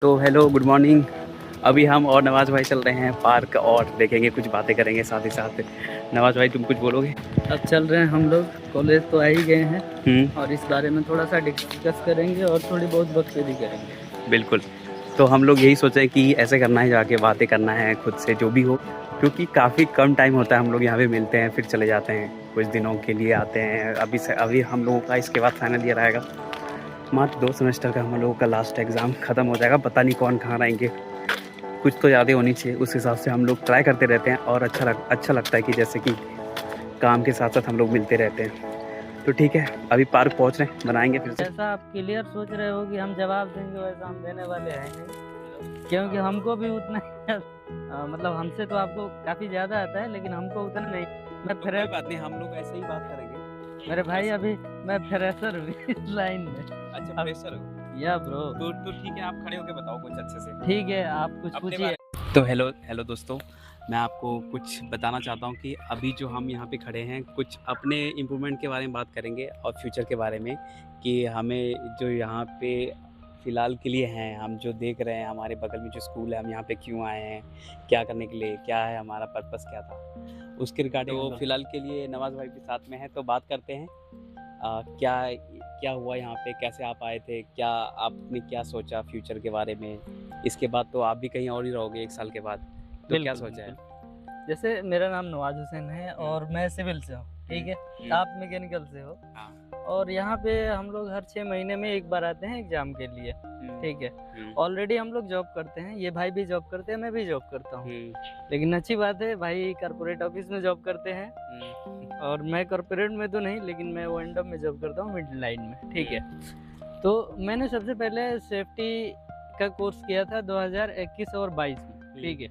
तो hello good morning. अभी हम और नवाज़ भाई चल रहे हैं पार्क और देखेंगे, कुछ बातें करेंगे साथ ही साथ। नवाज़ भाई तुम कुछ बोलोगे? अब चल रहे हैं हम लोग, कॉलेज तो आ ही गए हैं हम्म। और इस बारे में थोड़ा सा डिस्कस करेंगे और थोड़ी बहुत बकचोदी करेंगे। बिल्कुल। तो हम लोग यही सोचे कि ऐसे करना है, जाके बातें करना है खुद से जो भी हो, क्योंकि काफ़ी कम टाइम होता है। हम लोग यहाँ पे मिलते हैं फिर चले जाते हैं, कुछ दिनों के लिए आते हैं। अभी हम लोगों का इसके बाद फाइनल ईयर आएगा, मात्र 2 सेमेस्टर का हम लोगों का लास्ट एग्ज़ाम ख़त्म हो जाएगा। पता नहीं कौन कहाँ रहेंगे, कुछ तो यादें होनी चाहिए। उस हिसाब से हम लोग ट्राई करते रहते हैं और अच्छा लगता है कि जैसे कि काम के साथ साथ हम लोग मिलते रहते हैं। तो ठीक है, अभी पार्क पहुंच रहे हैं, बनाएंगे फिर से। जैसा आप क्लियर सोच रहे हो कि हम जवाब देंगे, वैसा हम देने वाले हैं नहीं, क्योंकि हमको भी उतना ही मतलब हमसे तो आपको काफ़ी ज़्यादा आता है, लेकिन हमको उतना नहीं। मैं तो कोई बात नहीं, हम लोग ऐसे ही बात करेंगे। मेरे भाई अभी मैं फ्रेशर हूँ इस लाइन में। अच्छा, प्रेशर हो? या ब्रो तो ठीक है, आप खड़े होके बताओ कुछ अच्छे से ठीक है, आप कुछ अपने पूछिए। बारे। तो हेलो दोस्तों, मैं आपको कुछ बताना चाहता हूँ कि अभी जो हम यहाँ पे खड़े हैं, कुछ अपने इम्प्रूवमेंट के बारे में बात करेंगे और फ्यूचर के बारे में, कि हमें जो यहाँ पे फ़िलहाल के लिए हैं, हम जो देख रहे हैं हमारे बगल में जो स्कूल है, हम यहाँ पे क्यों आए हैं, क्या करने के लिए, क्या है हमारा पर्पस, क्या था, उसके रिगार्डिंग वो फ़िलहाल के लिए नवाज़ भाई के साथ में है। तो बात करते हैं क्या क्या हुआ यहाँ पे, कैसे आप आए थे, क्या आपने क्या सोचा फ्यूचर के बारे में। इसके बाद तो आप भी कहीं और ही रहोगे 1 साल के बाद, तो क्या सोचा है? जैसे मेरा नाम नवाज हुसैन है और मैं सिविल से हूँ, ठीक है। आप मैकेनिकल से हो। हाँ। और यहाँ पे हम लोग हर 6 महीने में एक बार आते हैं एग्जाम के लिए, ठीक है। ऑलरेडी हम लोग जॉब करते हैं, ये भाई भी जॉब करते हैं, मैं भी जॉब करता हूँ। लेकिन अच्छी बात है, भाई कॉर्पोरेट ऑफिस में जॉब करते हैं और मैं कॉर्पोरेट में तो नहीं, लेकिन मैं वेंडम में जॉब करता हूँ, मिड लाइन में, ठीक है। तो मैंने सबसे पहले सेफ्टी का कोर्स किया था 2021 और 22 में, ठीक है।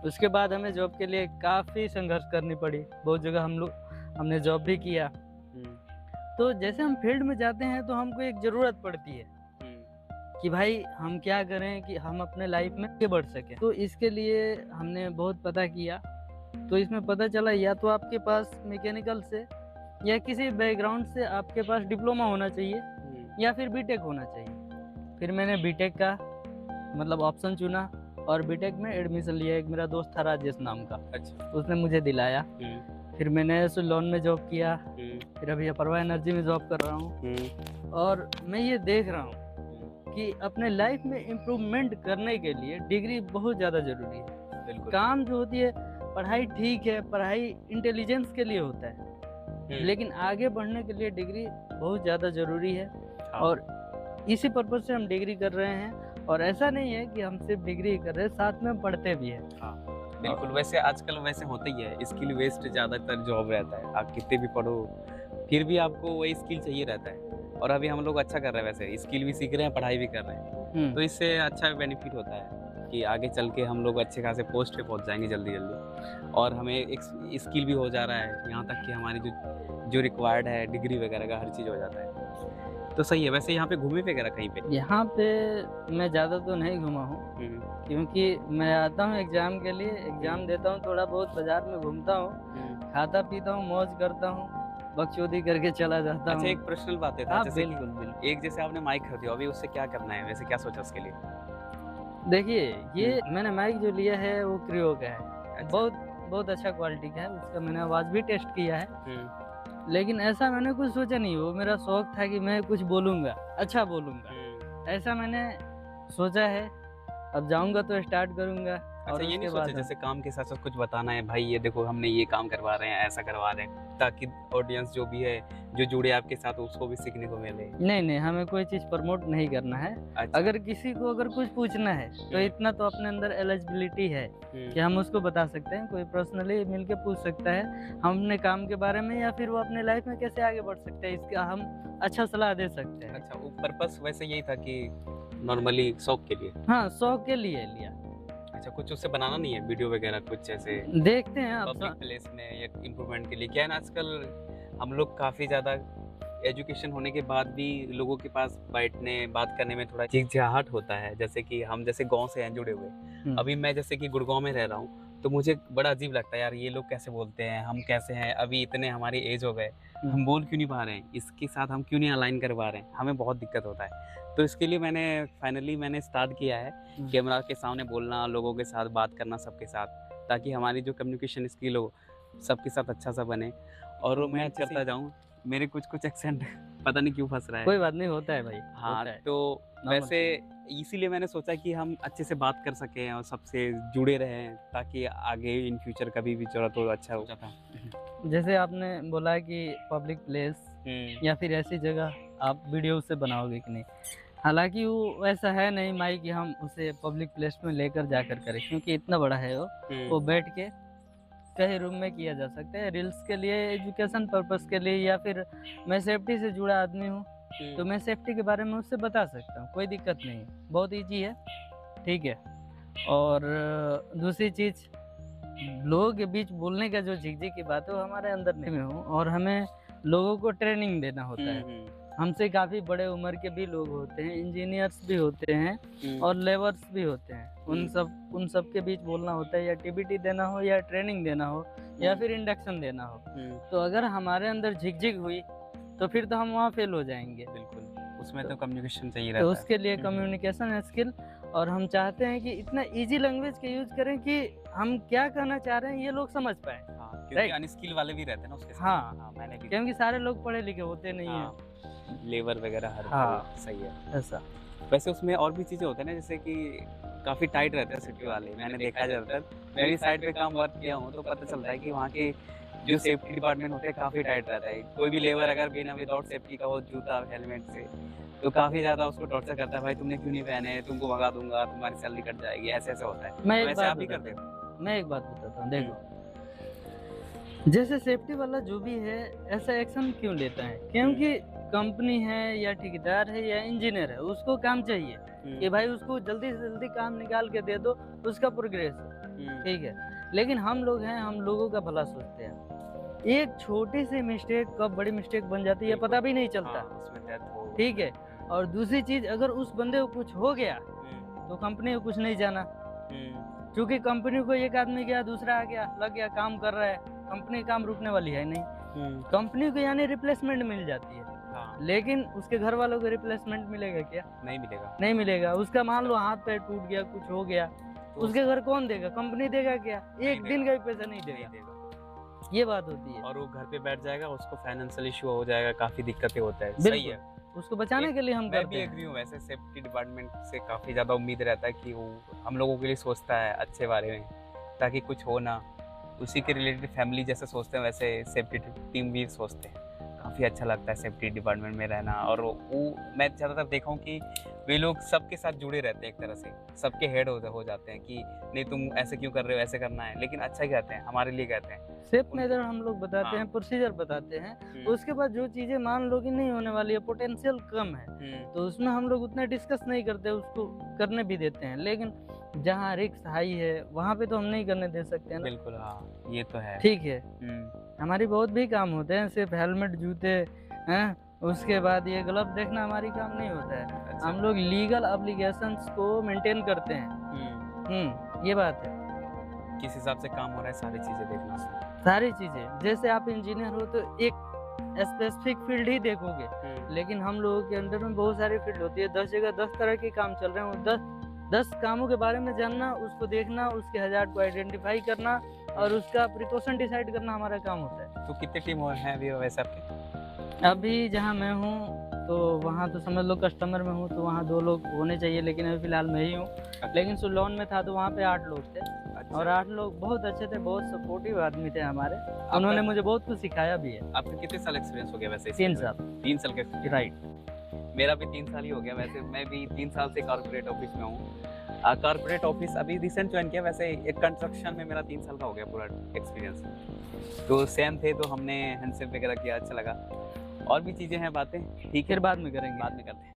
उसके बाद हमें जॉब के लिए काफ़ी संघर्ष करनी पड़ी, बहुत जगह हमने जॉब भी किया। तो जैसे हम फील्ड में जाते हैं तो हमको एक ज़रूरत पड़ती है कि भाई हम क्या करें कि हम अपने लाइफ में आगे बढ़ सकें। तो इसके लिए हमने बहुत पता किया, तो इसमें पता चला या तो आपके पास मैकेनिकल से या किसी बैकग्राउंड से आपके पास डिप्लोमा होना चाहिए या फिर बीटेक होना चाहिए। फिर मैंने बीटेक का मतलब ऑप्शन चुना और बीटेक में एडमिशन लिया। एक मेरा दोस्त था राजेश नाम का, अच्छा, उसने मुझे दिलाया। फिर मैंने सुलोन में जॉब किया, फिर अभी अपर्वा एनर्जी में जॉब कर रहा हूँ। और मैं ये देख रहा हूँ कि अपने लाइफ में इम्प्रूवमेंट करने के लिए डिग्री बहुत ज़्यादा ज़रूरी है। बिल्कुल। काम जो होती है, पढ़ाई ठीक है, पढ़ाई इंटेलिजेंस के लिए होता है, लेकिन आगे बढ़ने के लिए डिग्री बहुत ज़्यादा ज़रूरी है। हाँ। और इसी पर्पज़ से हम डिग्री कर रहे हैं। और ऐसा नहीं है कि हम सिर्फ डिग्री कर रहे हैं, साथ में पढ़ते भी हैं। हाँ बिल्कुल। वैसे आजकल वैसे होता ही है, स्किल वेस्ट ज़्यादातर जॉब रहता है। आप कितने भी पढ़ो फिर भी आपको वही स्किल चाहिए रहता है। और अभी हम लोग अच्छा कर रहे हैं, वैसे स्किल भी सीख रहे हैं, पढ़ाई भी कर रहे हैं, तो इससे अच्छा बेनिफिट होता है कि आगे चल के हम लोग अच्छे खासे पोस्ट पे पहुंच जाएंगे जल्दी और हमें एक स्किल भी हो जा रहा है, यहाँ तक कि हमारी जो रिक्वायर्ड है डिग्री वगैरह का हर चीज़ हो जाता है। तो सही है। वैसे यहाँ पे घूमे वगैरह कहीं पे? यहाँ पे मैं ज़्यादा तो नहीं घूमा हूँ, क्योंकि मैं आता हूँ एग्ज़ाम के लिए, एग्ज़ाम देता हूँ, थोड़ा बहुत बाज़ार में घूमता हूँ, खाता पीता हूँ, मौज करता हूँ, बकचोदी करके चला जाता हूँ। अच्छा, एक पर्सनल बात है था, हाँ, जैसे बिल्कुल। एक जैसे आपने माइक खरीदा, अभी उससे क्या करना है, वैसे क्या सोचा उसके लिए? देखिए, ये मैंने माइक जो लिया है वो क्रियो का है। अच्छा। बहुत अच्छा क्वालिटी का है, उसका मैंने आवाज़ भी टेस्ट किया है। लेकिन ऐसा मैंने कुछ सोचा नहीं, वो मेरा शौक था कि मैं कुछ बोलूँगा, अच्छा बोलूँगा, ऐसा मैंने सोचा है। अब जाऊँगा तो स्टार्ट करूँगा। अच्छा, ये नहीं सोचा जैसे काम के साथ साथ कुछ बताना है, भाई ये देखो हमने ये काम करवा रहे हैं, ऐसा करवा रहे हैं, ताकि ऑडियंस जो भी है जो जुड़े आपके साथ उसको भी सीखने को मिले? नहीं, हमें कोई चीज़ प्रमोट नहीं करना है। अच्छा। अगर किसी को अगर कुछ पूछना है तो इतना तो अपने अंदर एलिजिबिलिटी है कि हम उसको बता सकते हैं। कोई पर्सनली मिलके पूछ सकता है हम अपने काम के बारे में, या फिर वो अपने लाइफ में कैसे आगे बढ़ सकते हैं, इसका हम अच्छा सलाह दे सकते हैं। अच्छा, वो पर्पस वैसे यही था कि नॉर्मली शौक के लिए? हाँ, शौक के लिए लिया। अच्छा, कुछ उससे बनाना नहीं है वीडियो वगैरह कुछ ऐसे देखते हैं अब पब्लिक प्लेस में या इम्प्रूवमेंट के लिए? क्या है ना, आजकल हम लोग काफ़ी ज़्यादा एजुकेशन होने के बाद भी लोगों के पास बैठने बात करने में थोड़ा झिझाहट होता है। जैसे कि हम जैसे गांव से हैं जुड़े हुए, अभी मैं जैसे कि गुड़गांव में रह रहा हूँ, तो मुझे बड़ा अजीब लगता है यार, ये लोग कैसे बोलते हैं, हम कैसे हैं, अभी इतने हमारी एज हो गए, हम बोल क्यों नहीं पा रहे हैं, इसके साथ हम क्यों नहीं अलाइन कर पा रहे हैं, हमें बहुत दिक्कत होता है। तो इसके लिए मैंने स्टार्ट किया है कैमरा के सामने बोलना, लोगों के साथ बात करना, सबके साथ, ताकि हमारी जो कम्युनिकेशन स्किल हो सबके साथ अच्छा सा बने और मैं करता जाऊँ। मेरे कुछ एक्सेंट पता नहीं क्यों फंस रहा है। कोई बात नहीं, होता है भाई। हाँ, होता है। तो वैसे इसीलिए मैंने सोचा कि हम अच्छे से बात कर सकें और सबसे जुड़े रहें, ताकि आगे इन फ्यूचर कभी भी जरूरत हो अच्छा हो जाता। जैसे आपने बोला कि पब्लिक प्लेस या फिर ऐसी जगह आप वीडियो से बनाओगे कि नहीं, हालांकि वो ऐसा है नहीं माई कि हम उसे पब्लिक प्लेस में लेकर जाकर करें, क्योंकि इतना बड़ा है वो बैठ के कहीं रूम में किया जा सकता है। रील्स के लिए, एजुकेशन पर्पस के लिए, या फिर मैं सेफ्टी से जुड़ा आदमी हूँ तो मैं सेफ्टी के बारे में उससे बता सकता हूँ, कोई दिक्कत नहीं है, बहुत इजी है, ठीक है। और दूसरी चीज़, लोगों के बीच बोलने का जो झिकझिक की बात है वो हमारे अंदर नहीं हूँ, और हमें लोगों को ट्रेनिंग देना होता है। हमसे काफ़ी बड़े उम्र के भी लोग होते हैं, इंजीनियर्स भी होते हैं और लेबर्स भी होते हैं, उन सब के बीच बोलना होता है, या टीबीटी देना हो, या ट्रेनिंग देना हो, या फिर इंडक्शन देना हो। तो अगर हमारे अंदर झिकझिक हुई तो फिर तो हम वहाँ फेल हो जाएंगे। बिल्कुल, उसमें तो कम्युनिकेशन चाहिए रहता तो है। उसके लिए कम्युनिकेशन स्किल, और हम चाहते हैं कि इतना इजी लैंग्वेज का यूज करें कि हम क्या कहना चाह रहे हैं ये लोग समझ पाए। क्योंकि अनस्किल वाले भी रहते हैं ना उसके साथ। हाँ, मैंने भी, क्योंकि सारे लोग पढ़े लिखे होते नहीं हैं, लेबर वगैरह हर हाँ, सही है ऐसा। वैसे उसमें और भी चीज़ें होती है ना, जैसे कि काफ़ी टाइट रहते हैं सिटी वाले, मैंने देखा है ज़्यादातर। मैं भी साइड पे काम वर्क किया हूँ तो पता चलता है कि वहाँ के जो सेफ्टी डिपार्टमेंट होते हैं काफ़ी टाइट रहता है। कोई भी लेबर अगर बिना विदाउट सेफ्टी का हो, जूता हेलमेट से, तो काफ़ी ज़्यादा उसको टॉर्चर करता है, भाई तुमने क्यों नहीं पहने, तुमको भगा दूंगा, तुम्हारी सैलरी कट जाएगी, ऐसे ऐसे होता है। मैं तो एक वैसे आप भी करते हो? मैं एक बात बताता हूँ, देखो, जैसे सेफ्टी वाला जो भी है ऐसा एक्शन क्यों लेता है, क्योंकि कंपनी है या ठेकेदार है या इंजीनियर है, उसको काम चाहिए कि भाई उसको जल्दी से जल्दी काम निकाल के दे दो, उसका प्रोग्रेस हो, ठीक है। लेकिन हम लोग हैं, हम लोगों का भला सोचते हैं, एक छोटी सी मिस्टेक कब बड़ी मिस्टेक बन जाती है पता भी नहीं चलता, उसमें डेथ हो, ठीक है। और दूसरी चीज, अगर उस बंदे को कुछ हो गया तो कंपनी को कुछ नहीं जाना, क्योंकि कंपनी को एक आदमी गया, दूसरा आ गया, लग गया, काम कर रहा है, कंपनी काम रुकने वाली है नहीं। कंपनी को यानी रिप्लेसमेंट मिल जाती है, लेकिन उसके घर वालों को रिप्लेसमेंट मिलेगा क्या? नहीं मिलेगा, नहीं मिलेगा। उसका मान लो हाथ पैर टूट गया, कुछ हो गया, तो उसके घर कौन देगा? कंपनी देगा क्या? एक दिन का भी पैसा नहीं देगा। ये बात होती है, और वो घर पे बैठ जाएगा, उसको फाइनेंशियल इशू हो जाएगा, काफी दिक्कतें होता है। सही है, उसको बचाने के लिए हम मैं भी एग्री हूँ। वैसे सेफ्टी डिपार्टमेंट से काफ़ी ज़्यादा उम्मीद रहता है कि वो हम लोगों के लिए सोचता है अच्छे बारे में, ताकि कुछ हो ना। उसी के रिलेटेड फैमिली जैसे सोचते हैं वैसे सेफ्टी टीम भी सोचते हैं। काफ़ी अच्छा लगता है सेफ्टी डिपार्टमेंट में रहना, और वो मैं ज़्यादातर देखा हूँ कि वे लोग सबके साथ जुड़े रहते हैं, एक तरह से सबके हेड हो जाते हैं कि नहीं तुम ऐसे क्यों कर रहे हो, ऐसे करना है, लेकिन अच्छा ही कहते हैं, हमारे लिए कहते हैं। सेफ मेथड हम लोग बताते हैं, प्रोसीजर बताते हैं, उसके बाद जो चीज़ें मान लो कि नहीं होने वाली है, पोटेंशियल कम है, तो उसमें हम लोग उतना डिस्कस नहीं करते, उसको करने भी देते हैं। लेकिन जहाँ रिस्क हाई है वहाँ पे तो हम नहीं करने दे सकते हैं ना। बिल्कुल, हाँ, ये तो है, ठीक है। हमारी बहुत भी काम होते हैं, सिर्फ हेलमेट, जूते हैं, उसके बाद ये ग्लव देखना हमारी काम नहीं होता है। अच्छा। हम लोग लीगल ऑब्लिगेशंस को मेंटेन करते हैं। ये बात है, किस हिसाब से काम हो रहा है, सारी चीजें देखना, सारी चीजें। जैसे आप इंजीनियर हो तो एक स्पेसिफिक फील्ड ही देखोगे, लेकिन हम लोगों के अंदर में बहुत सारी फील्ड होती है, 10 जगह 10 तरह के काम चल रहे हैं, 10 कामों के बारे में जानना, उसको देखना, उसके हज़ार्ड को आइडेंटिफाई करना और उसका प्रिकॉशन डिसाइड करना हमारा काम होता है। तो कितने टीम हैं अभी वैसे आपके? अभी जहाँ मैं हूँ तो वहाँ तो समझ लो, कस्टमर में हूँ तो वहाँ 2 लोग होने चाहिए, लेकिन अभी फिलहाल मैं ही हूँ। लेकिन सुलोन में था तो वहाँ पे 8 लोग थे। अच्छा। और 8 लोग बहुत अच्छे थे, बहुत सपोर्टिव आदमी थे हमारे, उन्होंने मुझे बहुत कुछ सिखाया भी है। आपका कितने साल एक्सपीरियंस हो गया वैसे? 3 साल। 3 साल का, राइट। मेरा भी 3 साल ही हो गया। वैसे मैं भी 3 साल से कॉर्पोरेट ऑफिस में हूँ। कॉर्पोरेट ऑफिस अभी रिसेंट ज्वाइन किया। वैसे एक कंस्ट्रक्शन में मेरा 3 साल का हो गया पूरा एक्सपीरियंस। तो सेम थे तो हमने हैंडशेक वगैरह किया, अच्छा लगा। और भी चीज़ें हैं, बातें, ठीक है, फिर बाद में करेंगे, बाद में करते हैं।